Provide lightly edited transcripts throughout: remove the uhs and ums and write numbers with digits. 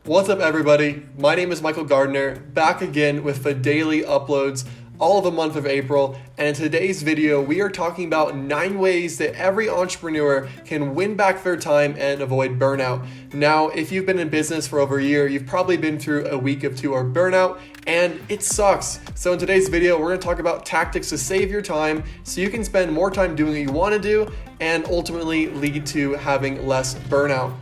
What's up, everybody? My name is Michael Gardiner, back again with the daily uploads all of the month of April, and in today's video we are talking about 9 ways that every entrepreneur can win back their time and avoid burnout. Now, if you've been in business for over a year, you've probably been through a week of 2 of burnout, and it sucks. So in today's video, we're going to talk about tactics to save your time so you can spend more time doing what you want to do and ultimately lead to having less burnout.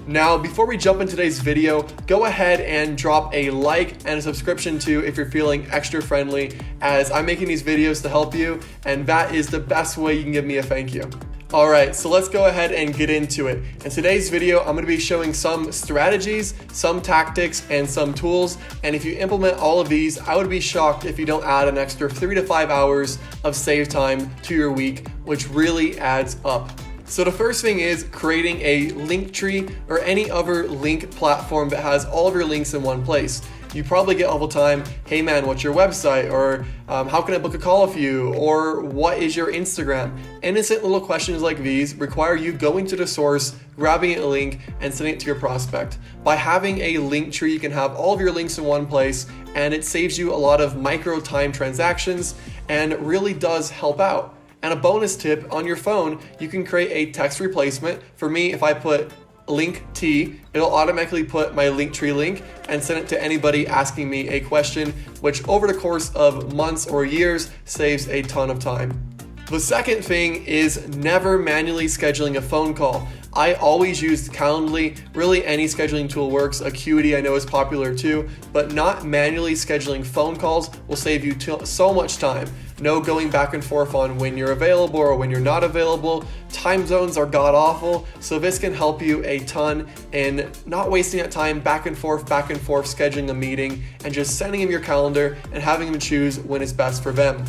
Now, before we jump into today's video, go ahead and drop a like and a subscription too if you're feeling extra friendly, as I'm making these videos to help you, and that is the best way you can give me a thank you. Alright, so let's go ahead and get into it. In today's video, I'm going to be showing some strategies, some tactics, and some tools, and if you implement all of these, I would be shocked if you don't add an extra 3 to 5 hours of save time to your week, which really adds up. So the first thing is creating a Linktree or any other link platform that has all of your links in one place. You probably get all the time, hey man, what's your website? Or how can I book a call with you? Or what is your Instagram? Innocent little questions like these require you going to the source, grabbing a link, and sending it to your prospect. By having a Linktree, you can have all of your links in one place, and it saves you a lot of micro time transactions and really does help out. And a bonus tip, on your phone, you can create a text replacement. For me, if I put link T, it'll automatically put my Linktree link and send it to anybody asking me a question, which over the course of months or years saves a ton of time. The second thing is never manually scheduling a phone call. I always use Calendly. Really, any scheduling tool works. Acuity I know is popular too, but not manually scheduling phone calls will save you so much time. No going back and forth on when you're available or when you're not available. Time zones are god awful, so this can help you a ton in not wasting that time back and forth scheduling a meeting and just sending them your calendar and having them choose when it's best for them.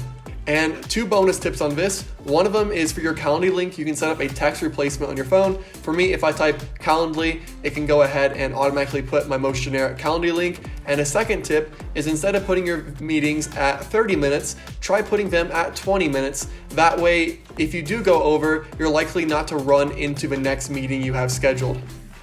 And 2 bonus tips on this. One of them is for your Calendly link, you can set up a text replacement on your phone. For me, if I type Calendly, it can go ahead and automatically put my most generic Calendly link. And a second tip is instead of putting your meetings at 30 minutes, try putting them at 20 minutes. That way, if you do go over, you're likely not to run into the next meeting you have scheduled.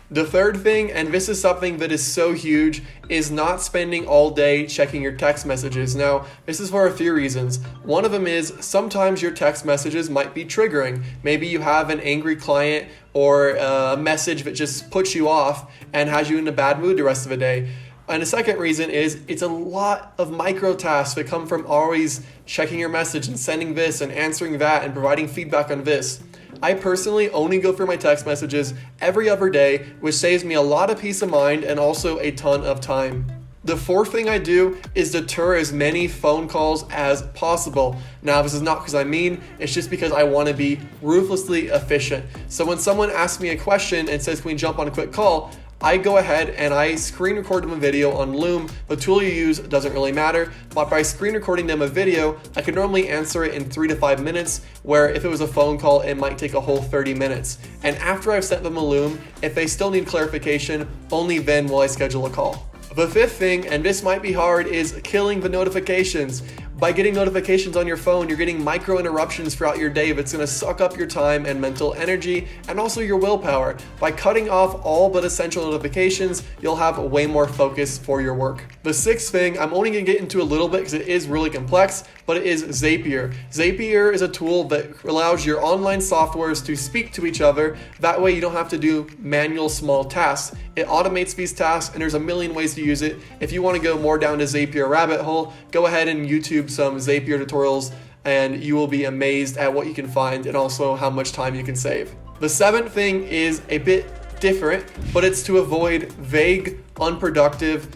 The third thing, and this is something that is so huge, is not spending all day checking your text messages. Now, this is for a few reasons. One of them is sometimes your text messages might be triggering. Maybe you have an angry client or a message that just puts you off and has you in a bad mood the rest of the day. And the second reason is it's a lot of micro tasks that come from always checking your message and sending this and answering that and providing feedback on this. I personally only go through my text messages every other day, which saves me a lot of peace of mind and also a ton of time. The fourth thing I do is deter as many phone calls as possible. Now, this is not because I'm mean, it's just because I want to be ruthlessly efficient. So when someone asks me a question and says, can we jump on a quick call? I go ahead and I screen record them a video on Loom. The tool you use doesn't really matter, but by screen recording them a video, I can normally answer it in 3 to 5 minutes, where if it was a phone call, it might take a whole 30 minutes. And after I've sent them a Loom, if they still need clarification, only then will I schedule a call. The fifth thing, and this might be hard, is killing the notifications. By getting notifications on your phone, you're getting micro interruptions throughout your day that's going to suck up your time and mental energy and also your willpower. By cutting off all but essential notifications, you'll have way more focus for your work. The sixth thing, I'm only going to get into a little bit because it is really complex, but it is Zapier. Zapier is a tool that allows your online softwares to speak to each other. That way you don't have to do manual small tasks. It automates these tasks, and there's a million ways to use it. If you want to go more down to Zapier rabbit hole, go ahead and YouTube some Zapier tutorials, and you will be amazed at what you can find and also how much time you can save. The seventh thing is a bit different, but it's to avoid vague, unproductive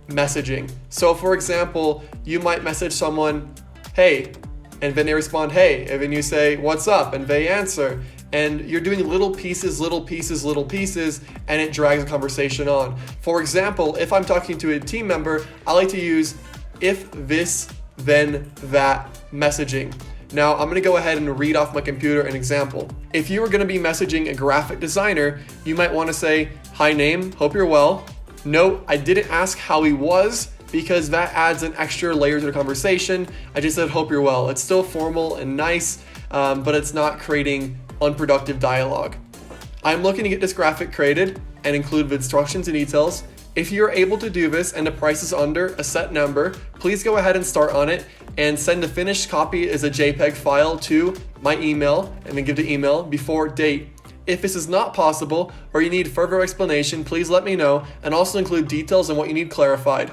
messaging. So for example, you might message someone, hey, and then they respond, hey, and then you say, what's up? And they answer. And you're doing little pieces, and it drags the conversation on. For example, if I'm talking to a team member, I like to use if this, then that messaging. Now, I'm gonna go ahead and read off my computer an example. If you were gonna be messaging a graphic designer, you might wanna say, hi name, hope you're well. Note, I didn't ask how he was because that adds an extra layer to the conversation. I just said, hope you're well. It's still formal and nice, but it's not creating unproductive dialogue. I'm looking to get this graphic created and include the instructions and details. If you're able to do this and the price is under a set number, please go ahead and start on it and send the finished copy as a JPEG file to my email and then give the email before date. If this is not possible or you need further explanation, please let me know and also include details on what you need clarified.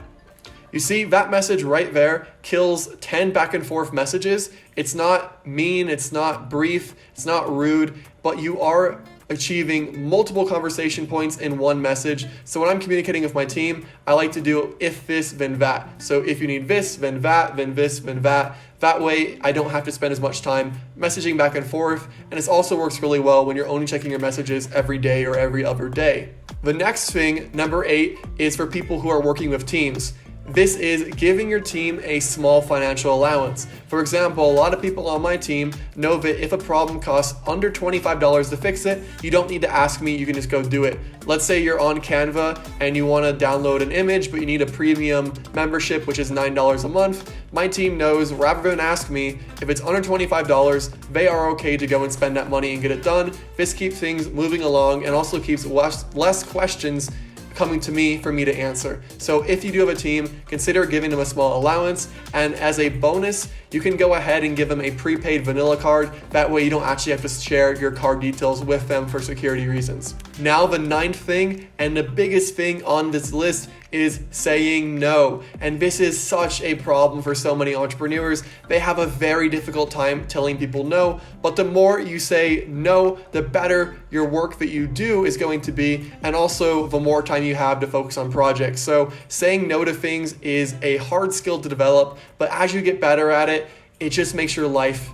You see, that message right there kills 10 back and forth messages. It's not mean, it's not brief, it's not rude, but you are achieving multiple conversation points in one message. So when I'm communicating with my team, I like to do if this, then that. So if you need this, then that, then this, then that. That way, I don't have to spend as much time messaging back and forth. And it also works really well when you're only checking your messages every day or every other day. The next thing, number 8, is for people who are working with teams. This is giving your team a small financial allowance. For example, a lot of people on my team know that if a problem costs under $25 to fix it, you don't need to ask me, you can just go do it. Let's say you're on Canva and you want to download an image, but you need a premium membership, which is $9 a month. My team knows rather than ask me, if it's under $25, they are okay to go and spend that money and get it done. This keeps things moving along and also keeps less questions coming to me for me to answer. So if you do have a team, consider giving them a small allowance, and as a bonus, you can go ahead and give them a prepaid vanilla card. That way you don't actually have to share your card details with them for security reasons. Now the 9th thing and the biggest thing on this list is saying no. And this is such a problem for so many entrepreneurs. They have a very difficult time telling people no, but the more you say no, the better your work that you do is going to be, and also the more time you have to focus on projects. So saying no to things is a hard skill to develop, but as you get better at it, it just makes your life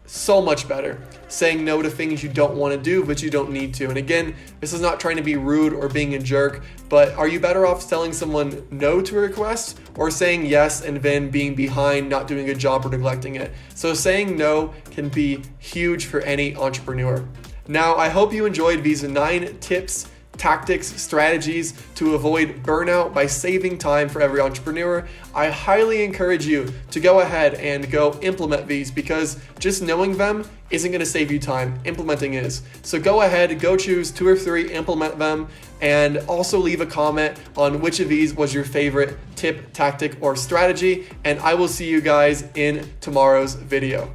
so much better. Saying no to things you don't want to do, but you don't need to. And again, this is not trying to be rude or being a jerk, but are you better off telling someone no to a request or saying yes and then being behind, not doing a good job or neglecting it? So saying no can be huge for any entrepreneur. Now, I hope you enjoyed these 9 tips, tactics, strategies to avoid burnout by saving time for every entrepreneur. I highly encourage you to go ahead and go implement these, because just knowing them isn't going to save you time. Implementing is. So go ahead, go choose 2 or 3, implement them, and also leave a comment on which of these was your favorite tip, tactic, or strategy. And I will see you guys in tomorrow's video.